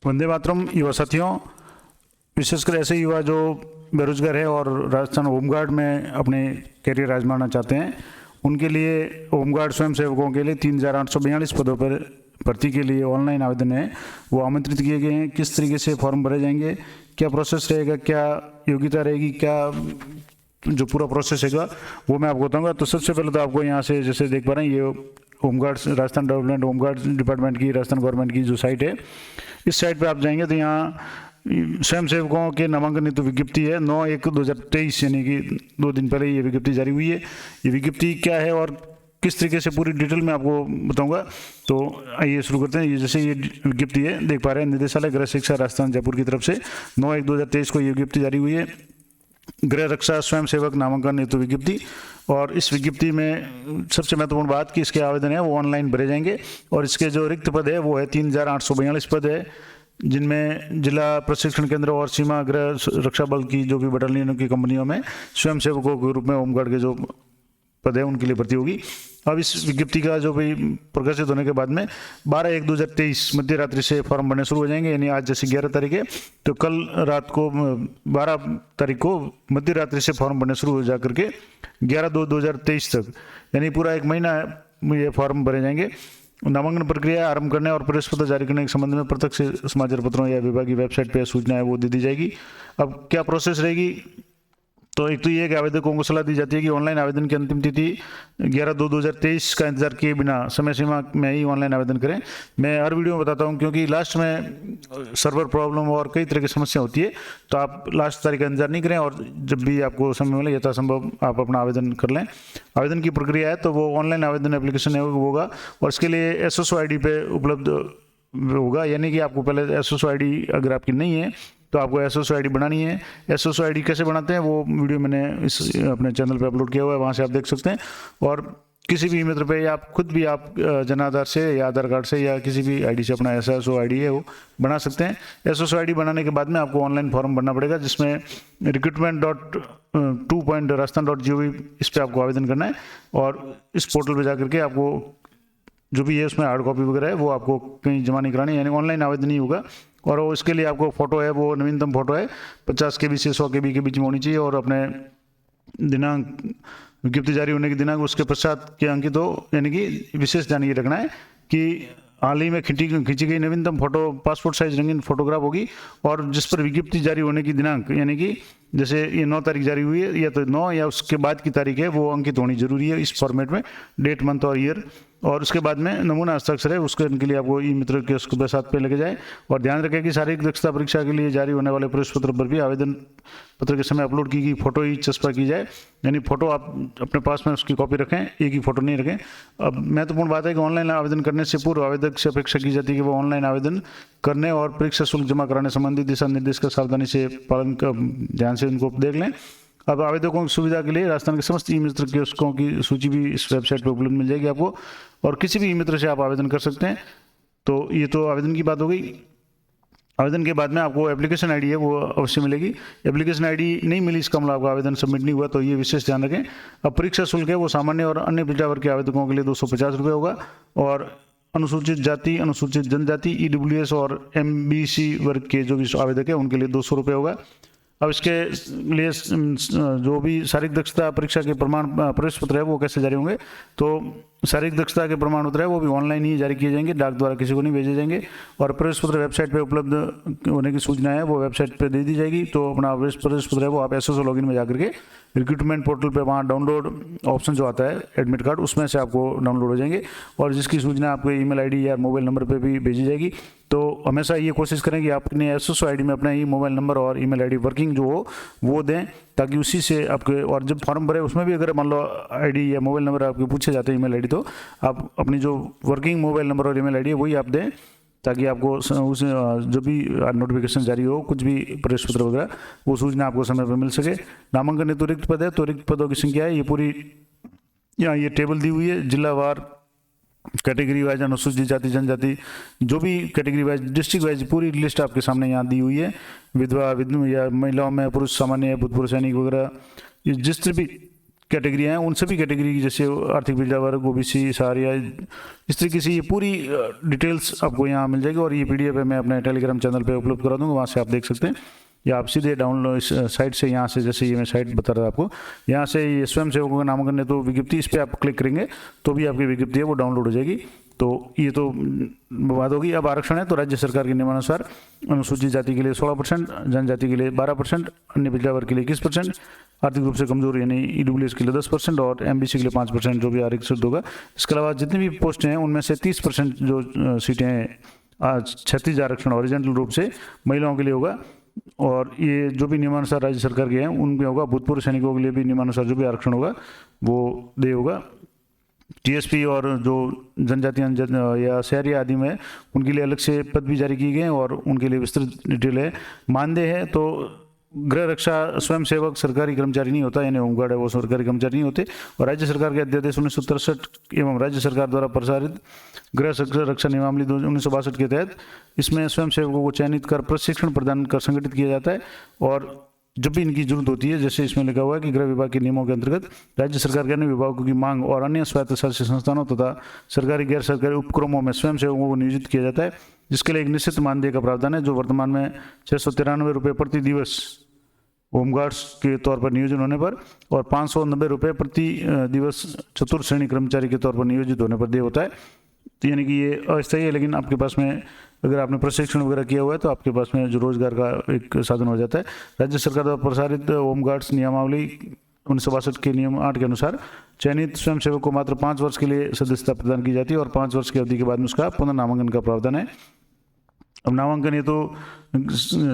वंदे मातरम युवा साथियों, विशेषकर ऐसे युवा जो बेरोजगार है और राजस्थान होमगार्ड में अपने करियर आजमाना चाहते हैं, उनके लिए होमगार्ड स्वयं सेवकों के लिए 3842 पदों पर भर्ती के लिए ऑनलाइन आवेदन है वो आमंत्रित किए गए हैं। किस तरीके से फॉर्म भरे जाएंगे, क्या प्रोसेस रहेगा, क्या योग्यता रहेगी, क्या जो पूरा प्रोसेस हैगा वो मैं आपको बताऊंगा। तो सबसे पहले तो आपको यहाँ से जैसे देख पा रहे हैं, ये home guard Rajasthan development home guard department की राजस्थान गवर्नमेंट की जो साइट है, इस साइट पे आप जाएंगे तो यहाँ स्वयं सेवकों के नामांकन हेतु विज्ञप्ति है 9/1/2023, यानी कि 2 दिन पहले ये विज्ञप्ति जारी हुई है। ये विज्ञप्ति क्या है और किस तरीके से पूरी डिटेल में आपको बताऊंगा। तो आइए शुरू करते हैं। ये जैसे ये विज्ञप्ति है, देख पा रहे हैं, निदेशालय गृह शिक्षा राजस्थान जयपुर की तरफ से 9/1/2023 को ये विज्ञप्ति जारी हुई है, गृह रक्षा स्वयं सेवक नामांकन हेतु विज्ञप्ति। और इस विज्ञप्ति में सबसे महत्वपूर्ण बात कि इसके आवेदन है वो ऑनलाइन भरे जाएंगे और इसके जो रिक्त पद है वो है 3842 पद है, जिनमें जिला प्रशिक्षण केंद्र और सीमा गृह रक्षा बल की जो भी बटालियनों की कंपनियों में स्वयं सेवकों के रूप में होमगार्ड के जो पद है उनके लिए भर्ती होगी। अब इस विज्ञप्ति का जो भी प्रकाशित होने के बाद में 12/1/2023 मध्य रात्रि से फॉर्म भरने शुरू हो जाएंगे, यानी आज जैसे 11 तारीख है तो कल रात को 12 तारीख को मध्य रात्रि से फॉर्म भरने शुरू हो जा करके 11/2/2023 तक, यानी पूरा 1 महीना ये फॉर्म भरे जाएंगे। नामांकन प्रक्रिया आरंभ करने और प्रवेश पत्र जारी करने के संबंध में प्रत्यक्ष समाचार पत्रों या विभागीय वेबसाइट पर सूचना है वो दे दी जाएगी। अब क्या प्रोसेस रहेगी, तो एक तो ये कि आवेदकों को सलाह दी जाती है कि ऑनलाइन आवेदन की अंतिम तिथि 11/2/2023 का इंतजार किए बिना समय सीमा में ही ऑनलाइन आवेदन करें। मैं हर वीडियो में बताता हूं क्योंकि लास्ट में सर्वर प्रॉब्लम और कई तरह की समस्या होती है, तो आप लास्ट तारीख का इंतजार नहीं करें और जब भी आपको समय मिले यथासंभव आप अपना आवेदन कर लें। आवेदन की प्रक्रिया है तो वो ऑनलाइन आवेदन एप्लीकेशन होगा और इसके लिए SSO ID पे उपलब्ध होगा, यानी कि आपको पहले SSO ID अगर आपकी नहीं है तो आपको SSO ID बनानी है। SSO ID कैसे बनाते हैं वो वीडियो मैंने इस अपने चैनल पे अपलोड किया हुआ है, वहाँ से आप देख सकते हैं। और किसी भी मित्र पे या आप खुद भी आप जन आधार से या आधार कार्ड से या किसी भी ID से अपना SSO ID है वो बना सकते हैं। SSO ID बनाने के बाद में आपको ऑनलाइन फॉर्म भरना पड़ेगा, जिसमें recruitment.2.rajasthan.gov इस पर आपको आवेदन करना है और इस पोर्टल पर जा करके आपको जो भी है उसमें हार्ड कॉपी वगैरह है वो आपको कहीं जमा नहीं करानी, यानी ऑनलाइन आवेदन नहीं होगा। और वो इसके लिए आपको फोटो है वो नवीनतम फोटो है 50 KB से 100 KB के बीच में होनी चाहिए और अपने दिनांक विज्ञप्ति जारी होने के दिनांक उसके पश्चात के अंकित हो, यानी कि विशेष ध्यान ये रखना है कि हाल ही में खींची गई नवीनतम फोटो पासपोर्ट साइज रंगीन फोटोग्राफ होगी और जिस पर विज्ञप्ति जारी होने की दिनांक, यानी कि जैसे ये 9 तारीख जारी हुई है या तो 9 या उसके बाद की तारीख है वो अंकित होनी जरूरी है इस फॉर्मेट में, डेट मंथ और ईयर। और उसके बाद में नमूना हस्ताक्षर है उसके के लिए आपको ई मित्र के उसके साथ पे लेके जाए। और ध्यान रखें कि शारीरिक दक्षता परीक्षा के लिए जारी होने वाले प्रवेश पत्र पर भी आवेदन पत्र के समय अपलोड की गई फोटो ही चस्पा की जाए, यानी फोटो आप अपने पास में उसकी कॉपी रखें, एक ही फोटो नहीं रखें। अब महत्वपूर्ण बात है कि ऑनलाइन आवेदन करने से पूर्व आवेदक से अपेक्षा की जाती है कि वो ऑनलाइन आवेदन करने और परीक्षा शुल्क जमा कराने संबंधी दिशा निर्देश का सावधानी से पालन कर ध्यान से उनको देख लें। अब आवेदकों की सुविधा के लिए राजस्थान के समस्त ई मित्र कियोस्कों की सूची भी इस वेबसाइट पर उपलब्ध मिल जाएगी आपको और किसी भी ई मित्र से आप आवेदन कर सकते हैं। तो ये तो आवेदन की बात हो गई। आवेदन के बाद में आपको एप्लीकेशन ID है वो अवश्य मिलेगी। एप्लीकेशन ID नहीं मिली, इसका मतलब आपका आवेदन सबमिट नहीं हुआ, तो ये विशेष ध्यान रखें। अब परीक्षा शुल्क है वो सामान्य और अन्य पिछड़ा वर्ग के आवेदकों के लिए 250 रुपये होगा और अनुसूचित जाति, अनुसूचित जनजाति, EWS और MBC वर्ग के जो भी आवेदक है उनके लिए 200 रुपये होगा। अब इसके लिए जो भी शारीरिक दक्षता परीक्षा के प्रमाण प्रवेश पत्र है वो कैसे जारी होंगे, तो शारीरिक दक्षता के प्रमाण पत्र है वो भी ऑनलाइन ही जारी किए जाएंगे, डाक द्वारा किसी को नहीं भेजे जाएंगे। और प्रवेश पत्र वेबसाइट पे उपलब्ध होने की सूचना है वो वेबसाइट पे दे दी जाएगी। तो अपना प्रवेश पत्र है वो आप SSO लॉगिन में जाकर के रिक्रूटमेंट पोर्टल पे वहाँ डाउनलोड ऑप्शन जो आता है एडमिट कार्ड, उसमें से आपको डाउनलोड हो जाएंगे और जिसकी सूचना आपको ईमेल ID या मोबाइल नंबर पे भी भेजी जाएगी। तो हमेशा ये कोशिश करें कि आप अपने SSO ID में अपना ही मोबाइल नंबर और ईमेल ID वर्किंग जो हो वो दें, ताकि उसी से आपके, और जब फॉर्म भरे उसमें भी अगर मान लो ID या मोबाइल नंबर आपके पूछे जाते हैं ईमेल ID, तो आप अपनी जो वर्किंग मोबाइल नंबर और ईमेल ID है वही आप दें, ताकि आपको उस जो भी नोटिफिकेशन जारी हो कुछ भी प्रवेश पत्र वगैरह वो सूचना आपको समय पर मिल सके। नामांकन हेतु रिक्त पद है तो रिक्त पदों की संख्या है ये पूरी यहाँ ये टेबल दी हुई है, जिलावार, कैटेगरी वाइज, अनुसूचित जाति जनजाति, जो भी कैटेगरी वाइज, डिस्ट्रिक्ट वाइज पूरी लिस्ट आपके सामने यहाँ दी हुई है। विधवा या महिलाओं में पुरुष सामान्य, भूतपूर्व सैनिक वगैरह जिस भी कैटेगरियाँ हैं, उन सभी कैटेगरी की, जैसे आर्थिक पिछड़ा वर्ग, ओबीसी, सहारिया, इस तरीके से ये पूरी डिटेल्स आपको यहाँ मिल जाएगी। और ये PDF है मैं अपने टेलीग्राम चैनल पे उपलब्ध करा दूँगा, वहाँ से आप देख सकते हैं, या आप सीधे डाउनलोड इस साइट से, यहाँ से, जैसे ये मैं साइट बता रहा था आपको, यहाँ से ये स्वयं सेवकों का नामांकन है तो विज्ञप्ति, इस पर आप क्लिक करेंगे तो भी आपकी विज्ञप्ति है वो डाउनलोड हो जाएगी। तो ये तो बात होगी। अब आरक्षण है तो राज्य सरकार के नियमानुसार अनुसूचित जाति के लिए 16%, जनजाति के लिए 12%, अन्य पिछड़ा वर्ग के लिए 21%, आर्थिक रूप से कमजोर यानी EWS के लिए 10% और MBC के लिए 5% जो भी आरक्षित होगा। इसके अलावा जितनी भी पोस्टें हैं उनमें से 30% जो सीटें हैं, 36 आरक्षण हॉरिजॉन्टल रूप से महिलाओं के लिए होगा। और ये जो भी नियमानुसार राज्य सरकार के हैं उनमें होगा। भूतपूर्व सैनिकों के लिए भी नियमानुसार जो भी आरक्षण होगा वो दे होगा। TSP और जो जनजाति या शहरी आदि में उनके लिए अलग से पद भी जारी किए गए हैं और उनके लिए विस्तृत डिटेल है। मानदेय है तो गृह रक्षा स्वयं सेवक सरकारी कर्मचारी नहीं होता, यानी होमगार्ड है वो सरकारी कर्मचारी नहीं होते। और राज्य सरकार के अध्यादेश 1963 एवं राज्य सरकार द्वारा प्रसारित गृह रक्षा नियमावली 1962 के तहत इसमें स्वयं सेवकों को चयनित कर प्रशिक्षण प्रदान कर संगठित किया जाता है। और जब भी इनकी जरूरत होती है, जैसे इसमें लिखा हुआ है कि गृह विभाग के नियमों के अंतर्गत राज्य सरकार के अन्य विभागों की मांग और अन्य स्वायत्त शासी संस्थानों तथा सरकारी गैर सरकारी उपक्रमों में स्वयं सेवकों को नियोजित किया जाता है, जिसके लिए एक निश्चित मानदेय का प्रावधान है, जो वर्तमान में 693 रुपये प्रति दिवस होमगार्ड्स के तौर पर नियोजन होने पर और 590 रुपये प्रति दिवस चतुर्थ श्रेणी कर्मचारी के तौर पर नियोजित होने पर देय होता है। तो यानी कि ये अस्थायी है, लेकिन आपके पास में अगर आपने प्रशिक्षण वगैरह किया हुआ है तो आपके पास में जो रोजगार का एक साधन हो जाता है। राज्य सरकार द्वारा प्रसारित होमगार्ड्स नियमावली 1962 के नियम 8 के अनुसार चयनित स्वयंसेवक को मात्र 5 वर्ष के लिए सदस्यता प्रदान की जाती है और 5 वर्ष की अवधि के बाद में उसका पुनर्नामांकन का प्रावधान है। अब नामांकन ये तो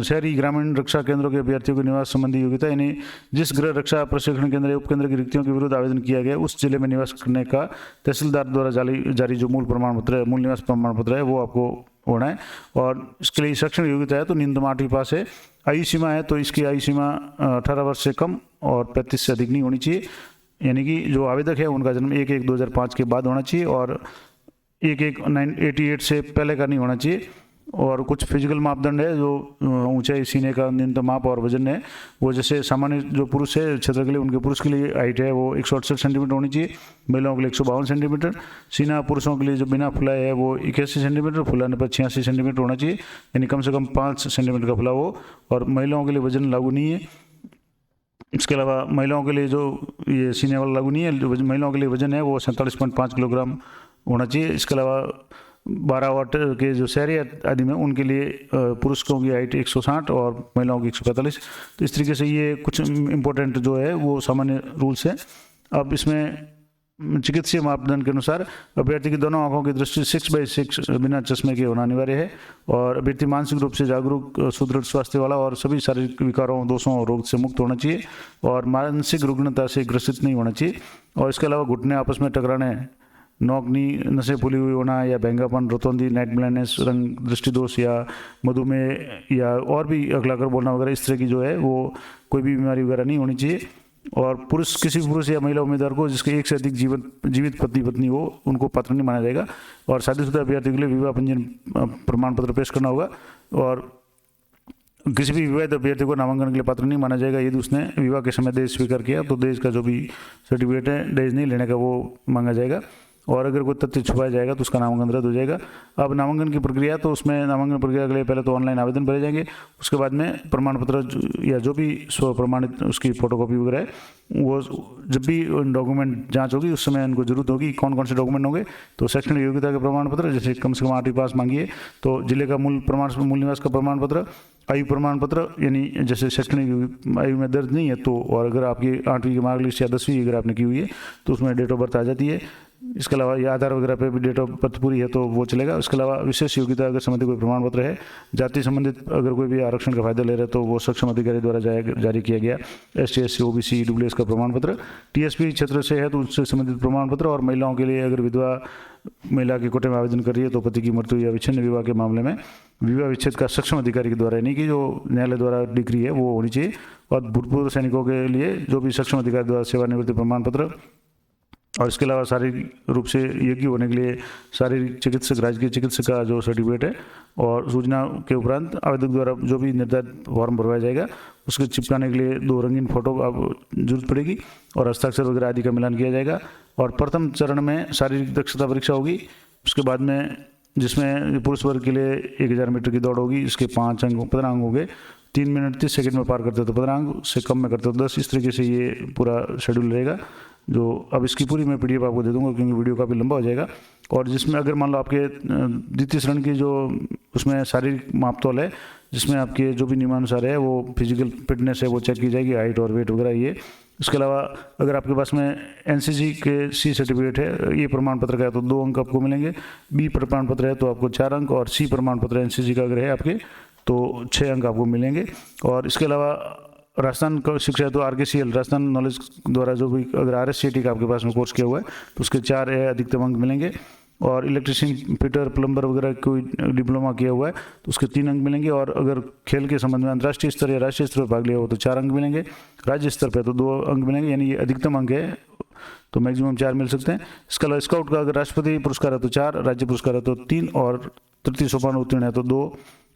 शहरी ग्रामीण रक्षा केंद्रों के अभ्यर्थियों के निवास संबंधी योग्यता, यानी जिस गृह रक्षा प्रशिक्षण केंद्र या उपकेंद्र की रिक्तियों के विरुद्ध आवेदन किया गया उस जिले में निवास करने का तहसीलदार द्वारा जारी जो मूल प्रमाण पत्र है, मूल निवास प्रमाण पत्र है, वो आपको होना है। और इसके लिए शैक्षणिक योग्यता है तो न्यूनतम 8वीं पास है। आयु सीमा है तो इसकी आयु सीमा 18 वर्ष से कम और 35 से अधिक नहीं होनी चाहिए, यानी कि जो आवेदक है उनका जन्म 1/1/2005 के बाद होना चाहिए और 1/1/1988 से पहले का नहीं होना चाहिए। और कुछ फिजिकल मापदंड है, जो ऊंचाई, सीने का न्यूनतम माप और वजन है वो जैसे सामान्य जो पुरुष है क्षेत्र के लिए, उनके पुरुष के लिए हाइट है वो 168 सेंटीमीटर होनी चाहिए, महिलाओं के लिए 152 सेंटीमीटर। सीना पुरुषों के लिए जो बिना फुलाए है वो 81 सेंटीमीटर, फुलाने पर 86 सेंटीमीटर होना चाहिए, यानी कम से कम 5 सेंटीमीटर का फुलाव हो। और महिलाओं के लिए वजन लागू नहीं है। इसके अलावा महिलाओं के लिए जो ये सीने वाला लागू नहीं है, महिलाओं के लिए वजन है वो 47.5 किलोग्राम होना चाहिए। इसके अलावा 12 वाट के जो शहरी आदि में उनके लिए पुरुषों की हाइट 160 और महिलाओं की 145। तो इस तरीके से ये कुछ इम्पोर्टेंट जो है वो सामान्य रूल्स है। अब इसमें चिकित्सीय मापदंड के अनुसार अभ्यर्थी की दोनों आंखों की दृष्टि 6/6 बिना चश्मे के होना अनिवार्य है और अभ्यर्थी मानसिक रूप से जागरूक, सुदृढ़ स्वास्थ्य वाला और सभी शारीरिक विकारों, दोषों और रोग से मुक्त होना चाहिए और मानसिक रुग्णता से ग्रसित नहीं होना चाहिए। और इसके अलावा घुटने आपस में टकराने, नौकनी, नसें फूली हुई होना या बैंगापन, रोतौंदी, नाइट ब्लाइंडनेस, रंग दृष्टि दोष या मधुमेह या और भी अगलाकर बोलना वगैरह, इस तरह की जो है वो कोई भी बीमारी वगैरह नहीं होनी चाहिए। और किसी पुरुष या महिला उम्मीदवार को जिसके एक से अधिक जीवित पत्नी हो उनको पात्र नहीं माना जाएगा। और शादीशुदा अभ्यर्थी के लिए विवाह पंजीयन प्रमाण पत्र पेश करना होगा और किसी भी विवाहित अभ्यर्थी को नामांकन के लिए पात्र नहीं माना जाएगा यदि उसने विवाह के समय दहेज स्वीकार किया, तो दहेज का जो भी सर्टिफिकेट है दहेज नहीं लेने का वो मांगा जाएगा। और अगर कोई तथ्य छुपाया जाएगा तो उसका नामांकन रद्द हो जाएगा। अब नामांकन की प्रक्रिया, तो उसमें नामांकन प्रक्रिया के लिए पहले तो ऑनलाइन आवेदन भरे जाएंगे, उसके बाद में प्रमाण पत्र या जो भी स्व प्रमाणित उसकी फोटोकॉपी वगैरह है वो जब भी डॉक्यूमेंट जांच होगी उस समय उनको जरूरत होगी कौन कौन से डॉक्यूमेंट होंगे। तो शैक्षणिक योग्यता के प्रमाण पत्र, जैसे कम से कम 8वीं पास मांगिए, तो जिले का मूल निवास का प्रमाण पत्र, आयु प्रमाण पत्र, यानी जैसे शैक्षणिक आयु में दर्ज नहीं है तो, और अगर आपकी 8वीं की मार्कलिस्ट या 10वीं अगर आपने की हुई है तो उसमें डेट ऑफ बर्थ आ जाती है। इसके अलावा ये आधार वगैरह पे भी डेट ऑफ बर्थ पूरी है तो वो चलेगा। इसके अलावा विशेष योग्यता अगर संबंधित कोई प्रमाण पत्र है, जाति संबंधित अगर कोई भी आरक्षण का फायदा ले रहे हैं तो वो सक्षम अधिकारी द्वारा जारी किया गया ST SC OBC EWS का प्रमाण पत्र, TSP क्षेत्र से है तो उससे संबंधित प्रमाण पत्र। और महिलाओं के लिए अगर विधवा महिला के कोटे में आवेदन कर रही है तो पति की मृत्यु या विच्छिन्न विवाह के मामले में विवाह विच्छेद का सक्षम अधिकारी के द्वारा, यानी कि जो न्यायालय द्वारा डिग्री है वो होनी चाहिए। और भूतपूर्व सैनिकों के लिए जो भी सक्षम अधिकारी द्वारा सेवानिवृत्ति प्रमाण पत्र और इसके अलावा शारीरिक रूप से योग्य होने के लिए शारीरिक चिकित्सक, राजकीय चिकित्सक का जो सर्टिफिकेट है, और सूचना के उपरांत आवेदक द्वारा जो भी निर्धारित फॉर्म भरवाया जाएगा उसके चिपकाने के लिए 2 रंगीन फोटो आप जरूरत पड़ेगी और हस्ताक्षर वगैरह आदि का मिलान किया जाएगा। और प्रथम चरण में शारीरिक दक्षता परीक्षा होगी। उसके बाद में जिसमें पुरुष वर्ग के लिए 1000 मीटर की दौड़ होगी। इसके 5 अंक 15 अंक हो गए। 3 मिनट 30 सेकंड में पार करते हो तो 15 अंक, से कम में करते हो 10। इस तरीके से ये पूरा शेड्यूल रहेगा। जो अब इसकी पूरी मैं PDF आपको दे दूंगा क्योंकि वीडियो काफ़ी लंबा हो जाएगा। और जिसमें अगर मान लो आपके द्वितीय चरण की जो उसमें शारीरिक मापतौल है, जिसमें आपके जो भी नियमानुसार है वो फिजिकल फिटनेस है वो चेक की जाएगी, हाइट और वेट वगैरह ये। इसके अलावा अगर आपके पास में NCC के C सर्टिफिकेट है, ये प्रमाण पत्र का है तो 2 अंक आपको मिलेंगे। B प्रमाण पत्र है तो आपको 4 अंक, और C प्रमाण पत्र NCC का अगर है आपके तो 6 अंक आपको मिलेंगे। और इसके अलावा राजस्थान का शिक्षा है तो RKCL राजस्थान नॉलेज द्वारा जो भी अगर RSCT का आपके पास में कोर्स किया हुआ है तो उसके 4 अधिकतम अंक मिलेंगे। और इलेक्ट्रीशियन, फिटर, प्लम्बर वगैरह कोई डिप्लोमा किया हुआ है तो उसके 3 अंक मिलेंगे। और अगर खेल के संबंध में अंतर्राष्ट्रीय स्तर या राष्ट्रीय स्तर पर भाग लिया हो तो 4 अंक मिलेंगे। राज्य स्तर पर तो 2 अंक मिलेंगे, यानी ये अधिकतम अंक है तो मैक्सिमम 4 मिल सकते हैं। इसके अलावा स्काउट का अगर राष्ट्रपति पुरस्कार है तो 4, राज्य पुरस्कार है तो 3, और तृतीय सोपान उत्तीर्ण है तो 2।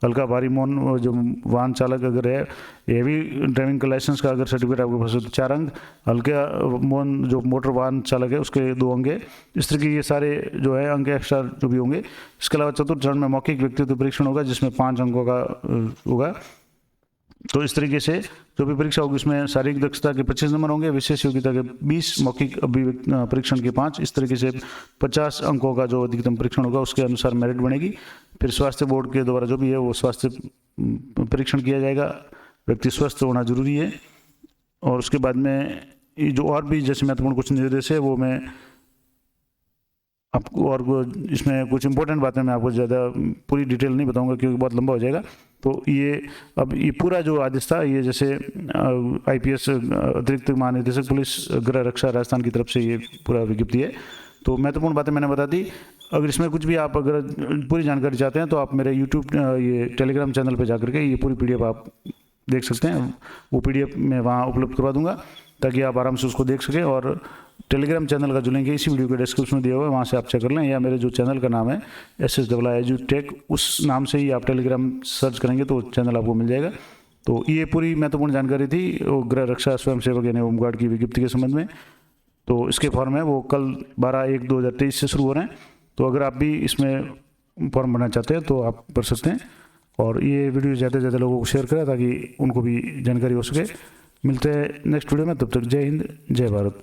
हल्का भारी मोहन जो वाहन चालक अगर है, हेवी ड्राइविंग का लाइसेंस का अगर सर्टिफिकेट आपके पास है तो 4 अंक। हल्का मोहन जो मोटर वाहन चालक है उसके 2 अंक है। इस तरह के ये सारे जो है अंक एक्स्ट्रा जो भी होंगे। इसके अलावा चतुर्थ चरण में मौखिक व्यक्तित्व परीक्षण होगा जिसमें 5 अंकों का होगा। तो इस तरीके से जो भी परीक्षा होगी उसमें शारीरिक दक्षता के 25 नंबर होंगे, विशेष योग्यता के 20, मौखिक परीक्षण के 5। इस तरीके से 50 अंकों का जो अधिकतम परीक्षण होगा उसके अनुसार मेरिट बनेगी। फिर स्वास्थ्य बोर्ड के द्वारा जो भी है वो स्वास्थ्य परीक्षण किया जाएगा। व्यक्ति स्वस्थ होना जरूरी है। और उसके बाद में जो और भी जैसे महत्वपूर्ण कुछ निर्देश है वो मैं आपको, और इसमें कुछ इंपॉर्टेंट बातें मैं आपको ज़्यादा पूरी डिटेल नहीं बताऊंगा क्योंकि बहुत लंबा हो जाएगा। तो ये अब ये पूरा जो आदेश था ये जैसे IPS अतिरिक्त महानिदेशक पुलिस गृह रक्षा राजस्थान की तरफ से ये पूरा विज्ञप्ति है। तो महत्वपूर्ण बातें मैंने बता दी। अगर इसमें कुछ भी आप अगर पूरी जानकारी चाहते हैं तो आप मेरे YouTube ये टेलीग्राम चैनल पर जाकर के ये पूरी PDF आप देख सकते हैं। वो PDF मैं वहाँ उपलब्ध करवा दूंगा ताकि आप आराम से उसको देख सकें। और टेलीग्राम चैनल का जो लिंक है इसी वीडियो के डिस्क्रिप्शन में दिया हुआ है, वहाँ से आप चेक कर लें। या मेरे जो चैनल का नाम है SSAA EduTech, उस नाम से ही आप टेलीग्राम सर्च करेंगे तो चैनल आपको मिल जाएगा। तो ये पूरी महत्वपूर्ण जानकारी थी वो गृह रक्षा स्वयंसेवक यानी होमगार्ड की विज्ञप्ति के संबंध में। तो इसके फॉर्म है वो कल 12/1/2023 से शुरू हो रहे हैं। तो अगर आप भी इसमें फॉर्म भरना चाहते हैं तो आप भर सकते हैं। और ये वीडियो ज़्यादा से ज़्यादा लोगों को शेयर करें ताकि उनको भी जानकारी हो सके। मिलते हैं नेक्स्ट वीडियो में, तब तक जय हिंद, जय भारत।